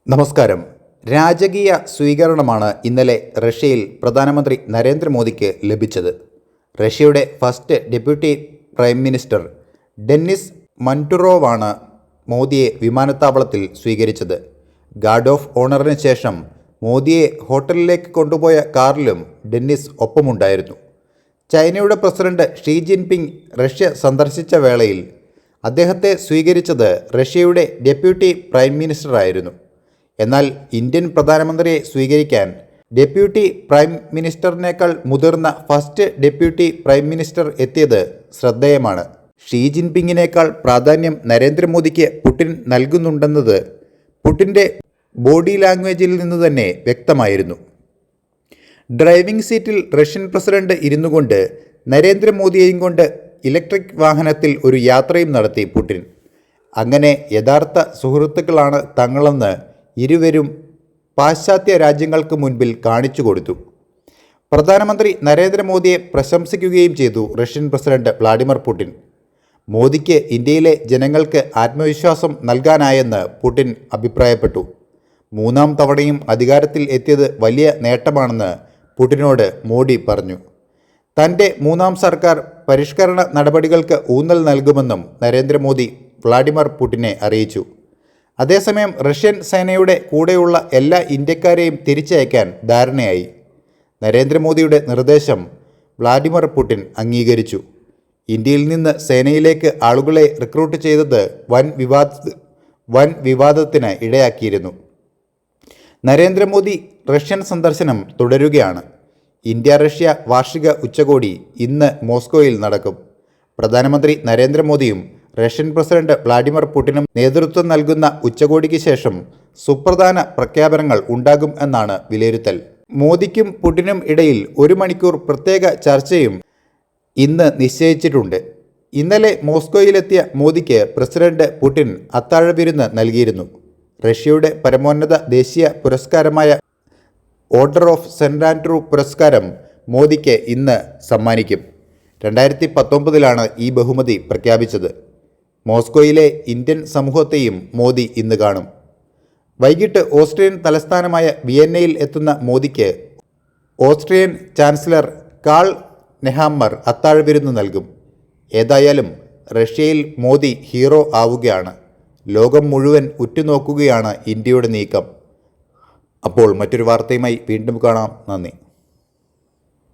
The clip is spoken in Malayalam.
നമസ്കാരം. രാജകീയ സ്വീകരണമാണ് ഇന്നലെ റഷ്യയിൽ പ്രധാനമന്ത്രി നരേന്ദ്രമോദിക്ക് ലഭിച്ചത്. റഷ്യയുടെ first deputy prime minister Dennis മൻറ്റുറോവാണ് മോദിയെ വിമാനത്താവളത്തിൽ സ്വീകരിച്ചത്. ഗാർഡ് ഓഫ് ഓണറിന് ശേഷം മോദിയെ ഹോട്ടലിലേക്ക് കൊണ്ടുപോയ കാറിലും ഡെന്നിസ് ഒപ്പമുണ്ടായിരുന്നു. ചൈനയുടെ പ്രസിഡന്റ് ഷീ ജിൻപിങ് റഷ്യ സന്ദർശിച്ച വേളയിൽ അദ്ദേഹത്തെ സ്വീകരിച്ചത് റഷ്യയുടെ ഡെപ്യൂട്ടി പ്രൈം മിനിസ്റ്ററായിരുന്നു. എന്നാൽ ഇന്ത്യൻ പ്രധാനമന്ത്രിയെ സ്വീകരിക്കാൻ ഡെപ്യൂട്ടി പ്രൈം മിനിസ്റ്ററിനേക്കാൾ മുതിർന്ന ഫസ്റ്റ് ഡെപ്യൂട്ടി പ്രൈം മിനിസ്റ്റർ എത്തിയത് ശ്രദ്ധേയമാണ്. ഷീ ജിൻപിങ്ങിനേക്കാൾ പ്രാധാന്യം നരേന്ദ്രമോദിക്ക് പുടിൻ നൽകുന്നുണ്ടെന്നത് പുടിൻ്റെ ബോഡി ലാംഗ്വേജിൽ നിന്ന് തന്നെ വ്യക്തമായിരുന്നു. ഡ്രൈവിംഗ് സീറ്റിൽ റഷ്യൻ പ്രസിഡന്റ് ഇരുന്നുകൊണ്ട് നരേന്ദ്രമോദിയെയും കൊണ്ട് ഇലക്ട്രിക് വാഹനത്തിൽ ഒരു യാത്രയും നടത്തി പുടിൻ. അങ്ങനെ യഥാർത്ഥ സുഹൃത്തുക്കളാണ് തങ്ങളെന്ന് ഇരുവരും പാശ്ചാത്യ രാജ്യങ്ങൾക്ക് മുൻപിൽ കാണിച്ചു കൊടുത്തു. പ്രധാനമന്ത്രി നരേന്ദ്രമോദിയെ പ്രശംസിക്കുകയും ചെയ്തു റഷ്യൻ പ്രസിഡന്റ് വ്ളാഡിമിർ പുടിൻ. മോദിക്ക് ഇന്ത്യയിലെ ജനങ്ങൾക്ക് ആത്മവിശ്വാസം നൽകാനായെന്ന് പുടിൻ അഭിപ്രായപ്പെട്ടു. മൂന്നാം തവണയും അധികാരത്തിൽ എത്തിയത് വലിയ നേട്ടമാണെന്ന് പുടിനോട് മോദി പറഞ്ഞു. തൻ്റെ മൂന്നാം സർക്കാർ പരിഷ്കരണ നടപടികൾക്ക് ഊന്നൽ നൽകുമെന്നും നരേന്ദ്രമോദി വ്ളാഡിമിർ പുടിനെ അറിയിച്ചു. അതേസമയം റഷ്യൻ സേനയുടെ കൂടെയുള്ള എല്ലാ ഇന്ത്യക്കാരെയും തിരിച്ചയക്കാൻ ധാരണയായി. നരേന്ദ്രമോദിയുടെ നിർദ്ദേശം വ്ളാഡിമിർ പുടിൻ അംഗീകരിച്ചു. ഇന്ത്യയിൽ നിന്ന് സേനയിലേക്ക് ആളുകളെ റിക്രൂട്ട് ചെയ്തത് വൻ വിവാദത്തിന് ഇടയാക്കിയിരുന്നു. നരേന്ദ്രമോദി റഷ്യൻ സന്ദർശനം തുടരുകയാണ്. ഇന്ത്യ റഷ്യ വാർഷിക ഉച്ചകോടി ഇന്ന് മോസ്കോയിൽ നടക്കും. പ്രധാനമന്ത്രി നരേന്ദ്രമോദിയും റഷ്യൻ പ്രസിഡന്റ് വ്ളാഡിമിർ പുടിനും നേതൃത്വം നൽകുന്ന ഉച്ചകോടിക്ക് ശേഷം സുപ്രധാന പ്രഖ്യാപനങ്ങൾ ഉണ്ടാകും എന്നാണ് വിലയിരുത്തൽ. മോദിക്കും പുടിനും ഇടയിൽ 1 മണിക്കൂർ പ്രത്യേക ചർച്ചയും ഇന്ന് നിശ്ചയിച്ചിട്ടുണ്ട്. ഇന്നലെ മോസ്കോയിലെത്തിയ മോദിക്ക് പ്രസിഡന്റ് പുടിൻ അത്താഴ വിരുന്ന് നൽകിയിരുന്നു. റഷ്യയുടെ പരമോന്നത ദേശീയ പുരസ്കാരമായ ഓർഡർ ഓഫ് സെന്റ് ആൻഡ്രൂ പുരസ്കാരം മോദിക്ക് ഇന്ന് സമ്മാനിക്കും. 2019 ഈ ബഹുമതി പ്രഖ്യാപിച്ചത്. മോസ്കോയിലെ ഇന്ത്യൻ സമൂഹത്തെയും മോദി ഇന്ന് കാണും. വൈകിട്ട് ഓസ്ട്രിയൻ തലസ്ഥാനമായ വിയന്നയിൽ എത്തുന്ന മോദിക്ക് ഓസ്ട്രിയൻ ചാൻസലർ കാൾ നെഹാമ്മർ അത്താഴ വിരുന്ന് നൽകും. ഏതായാലും റഷ്യയിൽ മോദി ഹീറോ ആവുകയാണ്. ലോകം മുഴുവൻ ഉറ്റുനോക്കുകയാണ് ഇന്ത്യയുടെ നീക്കം. അപ്പോൾ മറ്റൊരു വാർത്തയുമായി വീണ്ടും കാണാം. നന്ദി.